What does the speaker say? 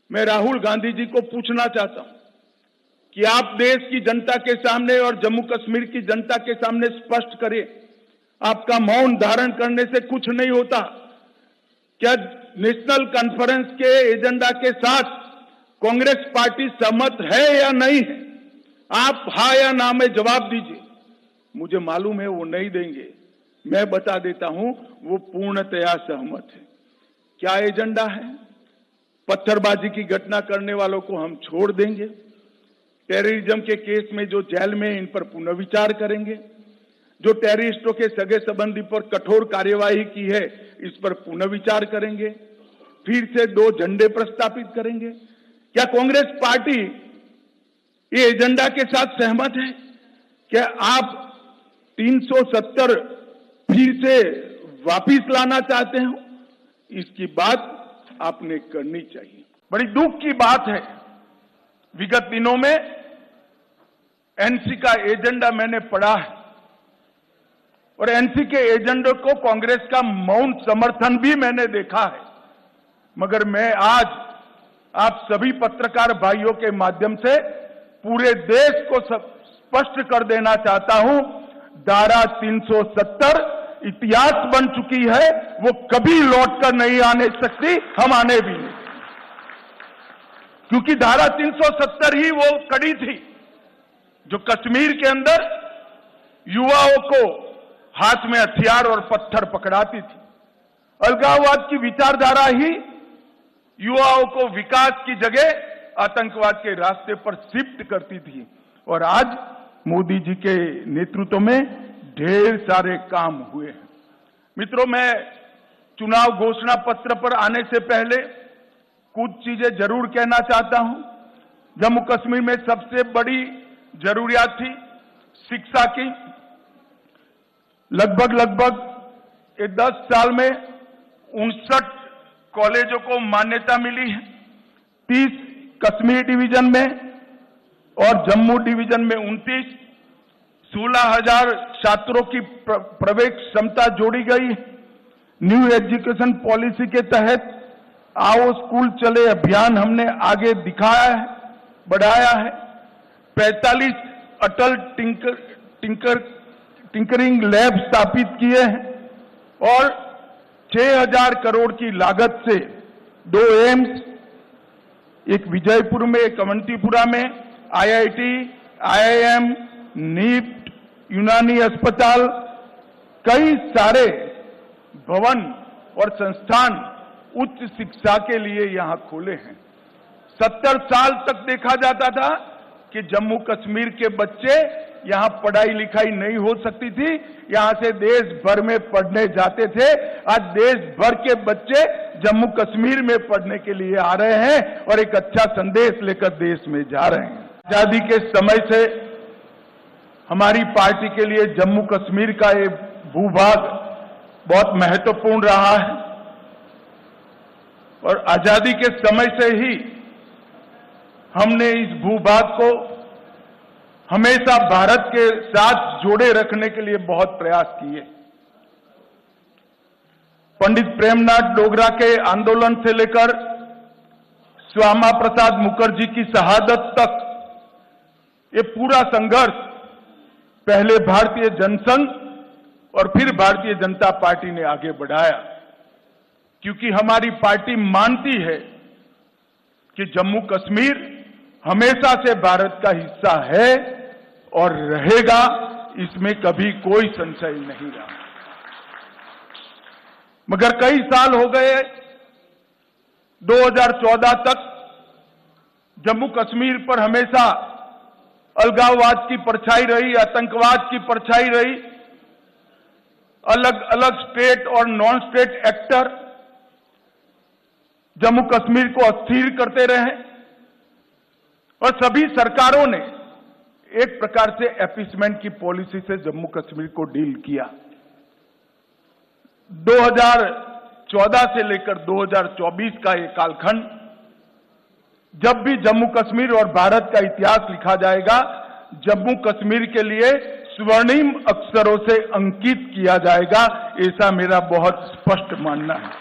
मैं राहुल गांधी जी को पूछना चाहता हूं कि आप देश की जनता के सामने और जम्मू कश्मीर की जनता के सामने स्पष्ट करें, आपका मौन धारण करने से कुछ नहीं होता। क्या नेशनल कॉन्फ्रेंस के एजेंडा के साथ कांग्रेस पार्टी सहमत है या नहीं है? आप हाँ या ना में जवाब दीजिए। मुझे मालूम है वो नहीं देंगे, मैं बता देता हूं वो पूर्णतया सहमत है। क्या एजेंडा है? पत्थरबाजी की घटना करने वालों को हम छोड़ देंगे, टेररिज्म के केस में जो जेल में इन पर पुनर्विचार करेंगे, जो टेररिस्टों के सगे संबंधी पर कठोर कार्यवाही की है इस पर पुनर्विचार करेंगे, फिर से 2 झंडे प्रस्तावित करेंगे। क्या कांग्रेस पार्टी ये एजेंडा के साथ सहमत है? क्या आप 370 फिर से वापिस लाना चाहते हो? इसकी बात आपने करनी चाहिए। बड़ी दुख की बात है, विगत दिनों में एनसी का एजेंडा मैंने पढ़ा है और एनसी के एजेंडे को कांग्रेस का मौन समर्थन भी मैंने देखा है। मगर मैं आज आप सभी पत्रकार भाइयों के माध्यम से पूरे देश को स्पष्ट कर देना चाहता हूं, धारा 370 इतिहास बन चुकी है, वो कभी लौटकर नहीं आने सकती, हम आने भी नहीं। क्योंकि धारा 370 ही वो कड़ी थी जो कश्मीर के अंदर युवाओं को हाथ में हथियार और पत्थर पकड़ाती थी। अलगाववाद की विचारधारा ही युवाओं को विकास की जगह आतंकवाद के रास्ते पर शिफ्ट करती थी। और आज मोदी जी के नेतृत्व में ढेर सारे काम हुए हैं। मित्रों, मैं चुनाव घोषणा पत्र पर आने से पहले कुछ चीजें जरूर कहना चाहता हूं। जम्मू कश्मीर में सबसे बड़ी जरूरियात थी शिक्षा की। लगभग 10 साल में 59 कॉलेजों को मान्यता मिली है। 30 कश्मीर डिवीजन में और जम्मू डिवीजन में 29, 16,000 छात्रों की प्रवेश क्षमता जोड़ी गई। न्यू एजुकेशन पॉलिसी के तहत आओ स्कूल चले अभियान हमने आगे दिखाया है, बढ़ाया है। 45 अटल टिंकरिंग लैब स्थापित किए हैं और 6,000 करोड़ की लागत से 2 एम्स, एक विजयपुर में, एक अवंतीपुरा में, IIT, IIM, नीट, यूनानी अस्पताल, कई सारे भवन और संस्थान उच्च शिक्षा के लिए यहां खोले हैं। 70 साल तक देखा जाता था कि जम्मू कश्मीर के बच्चे यहां पढ़ाई लिखाई नहीं हो सकती थी, यहां से देश भर में पढ़ने जाते थे। आज देश भर के बच्चे जम्मू कश्मीर में पढ़ने के लिए आ रहे हैं और एक अच्छा संदेश लेकर देश में जा रहे हैं। आजादी के समय से हमारी पार्टी के लिए जम्मू कश्मीर का ये भूभाग बहुत महत्वपूर्ण रहा है और आजादी के समय से ही हमने इस भूभाग को हमेशा भारत के साथ जोड़े रखने के लिए बहुत प्रयास किए। पंडित प्रेमनाथ डोगरा के आंदोलन से लेकर श्यामा प्रसाद मुखर्जी की शहादत तक ये पूरा संघर्ष पहले भारतीय जनसंघ और फिर भारतीय जनता पार्टी ने आगे बढ़ाया, क्योंकि हमारी पार्टी मानती है कि जम्मू कश्मीर हमेशा से भारत का हिस्सा है और रहेगा, इसमें कभी कोई संशय नहीं रहा। मगर कई साल हो गए, 2014 तक जम्मू कश्मीर पर हमेशा अलगाववाद की परछाई रही, आतंकवाद की परछाई रही। अलग अलग स्टेट और non state actor Jammu Kashmir को अस्थिर करते रहे और सभी सरकारों ने एक प्रकार से अपीसमेंट की पॉलिसी से जम्मू कश्मीर को डील किया। 2014 से लेकर 2024 का ये कालखंड, जब भी जम्मू कश्मीर और भारत का इतिहास लिखा जाएगा, जम्मू कश्मीर के लिए स्वर्णिम अक्षरों से अंकित किया जाएगा, ऐसा मेरा बहुत स्पष्ट मानना है।